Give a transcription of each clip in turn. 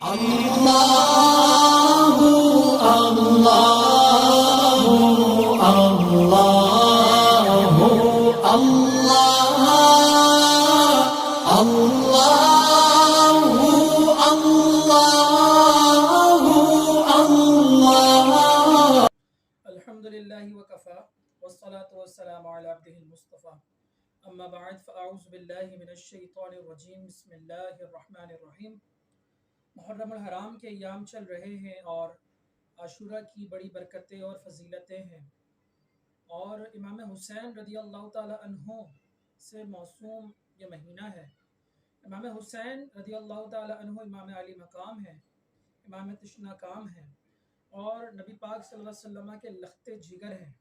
اللہ اللہ اللہ اللہ اللہ الحمدللہ وکفا والصلاة والسلام علی عبدہ المصطفى اما بعد فاعوذ باللہ من الشیطان الرجیم بسم اللہ الرحمن الرحیم۔ محرم الحرام کے ایام چل رہے ہیں اور عاشورہ کی بڑی برکتیں اور فضیلتیں ہیں، اور امام حسین رضی اللہ تعالی عنہ سے موسوم یہ مہینہ ہے۔ امام حسین رضی اللہ تعالی عنہ امام علی مقام ہے، امام تشنا کام ہے، اور نبی پاک صلی اللہ علیہ وسلم کے لخت جگر ہیں،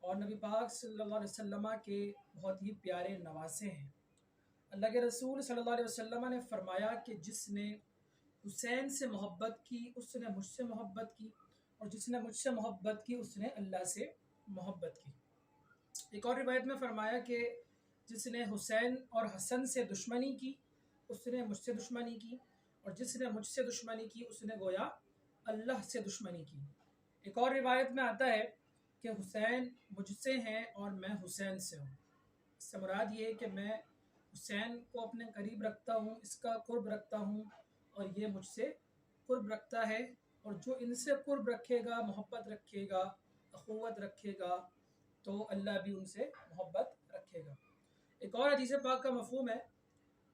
اور نبی پاک صلی اللہ علیہ وسلم کے بہت ہی پیارے نواسے ہیں۔ اللہ کے رسول صلی اللہ علیہ وسلم نے فرمایا کہ جس نے حسین سے محبت کی اس نے مجھ سے محبت کی، اور جس نے مجھ سے محبت کی اس نے اللہ سے محبت کی۔ ایک اور روایت میں فرمایا کہ جس نے حسین اور حسن سے دشمنی کی اس نے مجھ سے دشمنی کی، اور جس نے مجھ سے دشمنی کی اس نے گویا اللہ سے دشمنی کی۔ ایک اور روایت میں آتا ہے کہ حسین مجھ سے ہیں اور میں حسین سے ہوں۔ اس سے مراد یہ ہے کہ میں حسین کو اپنے قریب رکھتا ہوں، اس کا قرب رکھتا ہوں، اور یہ مجھ سے قرب رکھتا ہے، اور جو ان سے قرب رکھے گا، محبت رکھے گا، اخوت رکھے گا، تو اللہ بھی ان سے محبت رکھے گا۔ ایک اور حدیث پاک کا مفہوم ہے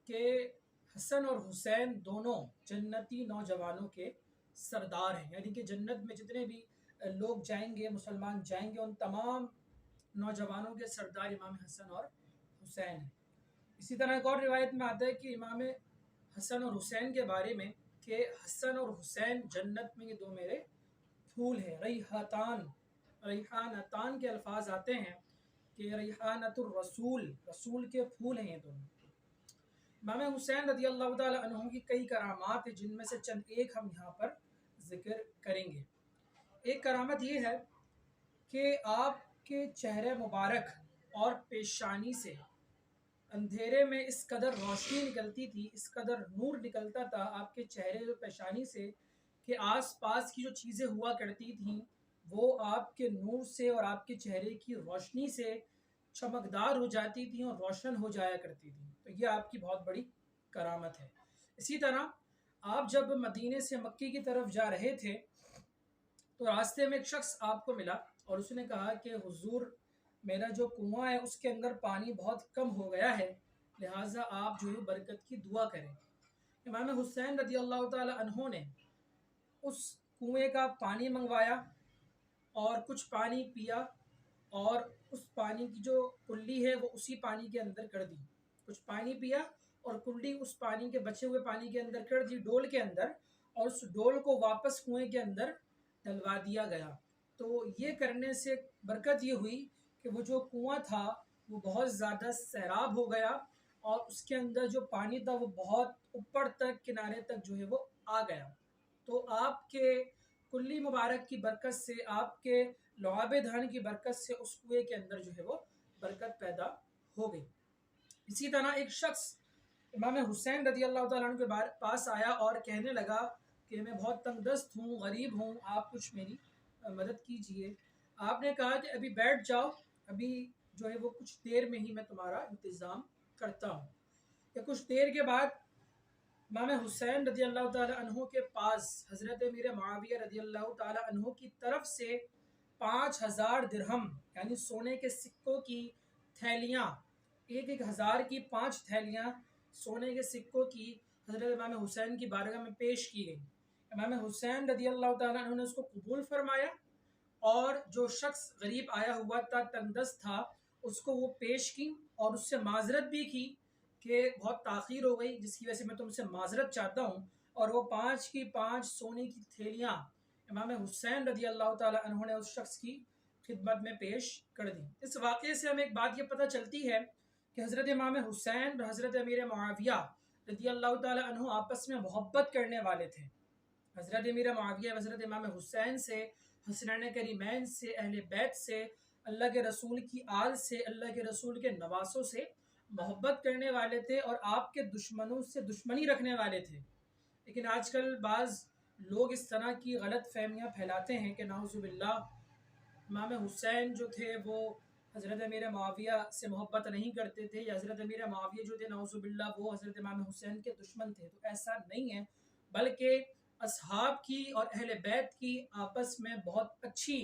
کہ حسن اور حسین دونوں جنتی نوجوانوں کے سردار ہیں، یعنی کہ جنت میں جتنے بھی لوگ جائیں گے، مسلمان جائیں گے، ان تمام نوجوانوں کے سردار امام حسن اور حسین ہیں۔ اسی طرح ایک اور روایت میں آتا ہے کہ امام حسن اور حسین کے بارے میں کہ حسن اور حسین جنت میں یہ دو میرے پھول ہیں، ریحانتان کے الفاظ آتے ہیں کہ ریحانت الرسول، رسول کے پھول ہیں یہ دونوں۔ امام حسین رضی اللہ تعالی عنہ کی کئی کرامات ہیں جن میں سے چند ایک ہم یہاں پر ذکر کریں گے۔ ایک کرامت یہ ہے کہ آپ کے چہرے مبارک اور پیشانی سے اندھیرے میں اس قدر روشنی نکلتی تھی، اس قدر نور نکلتا تھا آپ کے چہرے اور پیشانی سے کہ آس پاس کی جو چیزیں ہوا کرتی تھیں وہ آپ کے نور سے اور آپ کے چہرے کی روشنی سے چمکدار ہو جاتی تھیں اور روشن ہو جایا کرتی تھیں۔ تو یہ آپ کی بہت بڑی کرامت ہے۔ اسی طرح آپ جب مدینے سے مکے کی طرف جا رہے تھے تو راستے میں ایک شخص آپ کو ملا اور اس نے کہا کہ حضور میرا جو کنواں ہے اس کے اندر پانی بہت کم ہو گیا ہے، لہٰذا آپ جو ہے برکت کی دعا کریں۔ امام حسین رضی اللہ تعالی عنہ نے اس کنویں کا پانی منگوایا اور کچھ پانی پیا، اور اس پانی کی جو کلی ہے وہ اسی پانی کے اندر کر دی۔ کچھ پانی پیا اور کلی اس پانی کے بچے ہوئے پانی کے اندر کر دی، ڈول کے اندر، اور اس ڈول کو واپس کنویں کے اندر ڈلوا دیا گیا۔ تو یہ کرنے سے برکت یہ ہوئی کہ وہ جو کنواں تھا وہ بہت زیادہ سیراب ہو گیا، اور اس کے اندر جو پانی تھا وہ بہت اوپر تک، کنارے تک جو ہے وہ آ گیا۔ تو آپ کے کلی مبارک کی برکت سے، آپ کے لعاب دہن کی برکت سے اس کنویں کے اندر جو ہے وہ برکت پیدا ہو گئی۔ اسی طرح ایک شخص امام حسین رضی اللہ تعالیٰ عنہ کے پاس آیا اور کہنے لگا کہ میں بہت تنگ دست ہوں، غریب ہوں، آپ کچھ میری مدد کیجئے۔ آپ نے کہا کہ ابھی بیٹھ جاؤ، ابھی جو ہے وہ کچھ دیر میں ہی میں تمہارا انتظام کرتا ہوں۔ کہ کچھ دیر کے بعد امام حسین رضی اللہ تعالی عنہ کے پاس حضرت امیر معاویہ رضی اللہ تعالی عنہ کی طرف سے 5000 درہم یعنی سونے کے سکوں کی تھیلیاں، ایک ہزار کی 5 تھیلیاں سونے کے سکوں کی حضرت امام حسین کی بارگاہ میں پیش کی گئی۔ امام حسین رضی اللہ تعالیٰ عنہ نے اس کو قبول فرمایا، اور جو شخص غریب آیا ہوا تھا، تنگ دست تھا، اس کو وہ پیش کی اور اس سے معذرت بھی کی کہ بہت تاخیر ہو گئی جس کی وجہ سے میں تم سے معذرت چاہتا ہوں، اور وہ 5 کی 5 سونے کی تھیلیاں امام حسین رضی اللہ تعالیٰ عنہ نے اس شخص کی خدمت میں پیش کر دی۔ اس واقعے سے ہمیں ایک بات یہ پتہ چلتی ہے کہ حضرت امام حسین اور حضرت امیر معاویہ رضی اللہ تعالیٰ عنہ آپس میں محبت کرنے والے تھے۔ حضرت امیر معاویہ حضرت امام حسین سے، حسنین کریمین سے، اہل بیت سے، اللہ کے رسول کی آل سے، اللہ کے رسول کے نواسوں سے محبت کرنے والے تھے، اور آپ کے دشمنوں سے دشمنی رکھنے والے تھے۔ لیکن آج کل بعض لوگ اس طرح کی غلط فہمیاں پھیلاتے ہیں کہ نعوذ باللہ امام حسین جو تھے وہ حضرت امیر معاویہ سے محبت نہیں کرتے تھے، یا حضرت امیر معاویہ جو تھے نعوذ باللہ وہ حضرت امام حسین کے دشمن تھے. تو ایسا نہیں ہے، بلکہ اصحاب کی اور اہل بیت کی آپس میں بہت اچھی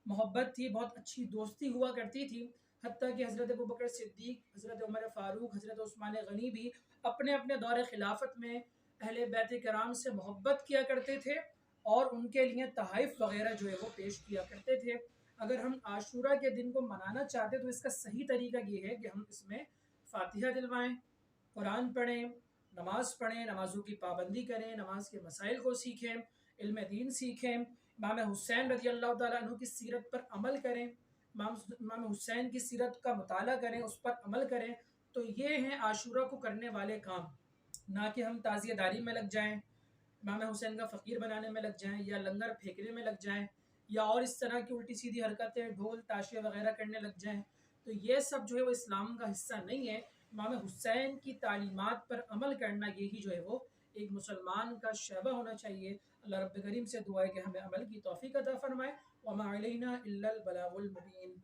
محبت تھی، بہت اچھی دوستی ہوا کرتی تھی. حتیٰ کہ حضرت ابوبکر صدیق، حضرت عمر فاروق، حضرت عثمان غنی بھی اپنے اپنے دور خلافت میں اہل بیت کرام سے محبت کیا کرتے تھے اور ان کے لیے تحائف وغیرہ جو ہے وہ پیش کیا کرتے تھے. اگر ہم عاشورہ کے دن کو منانا چاہتے تو اس کا صحیح طریقہ یہ ہے کہ ہم اس میں فاتحہ دلوائیں، قرآن پڑھیں، نماز پڑھیں، نمازوں کی پابندی کریں، نماز کے مسائل کو سیکھیں، علم دین سیکھیں، امام حسین رضی اللہ تعالیٰ عنہ کی سیرت پر عمل کریں، امام حسین کی سیرت کا مطالعہ کریں، اس پر عمل کریں. تو یہ ہیں عاشورہ کو کرنے والے کام، نہ کہ ہم تعزیہ داری میں لگ جائیں، امام حسین کا فقیر بنانے میں لگ جائیں، یا لنگر پھینکنے میں لگ جائیں، یا اور اس طرح کی الٹی سیدھی حرکتیں ڈھول تاشے وغیرہ کرنے لگ جائیں. تو یہ سب جو ہے وہ اسلام کا حصہ نہیں ہے. امام حسین کی تعلیمات پر عمل کرنا یہی جو ہے وہ ایک مسلمان کا شعبہ ہونا چاہیے. اللہ رب کریم سے دعا ہے کہ ہمیں عمل کی توفیق عطا فرمائے. وما علینا الا البلاغ المبین.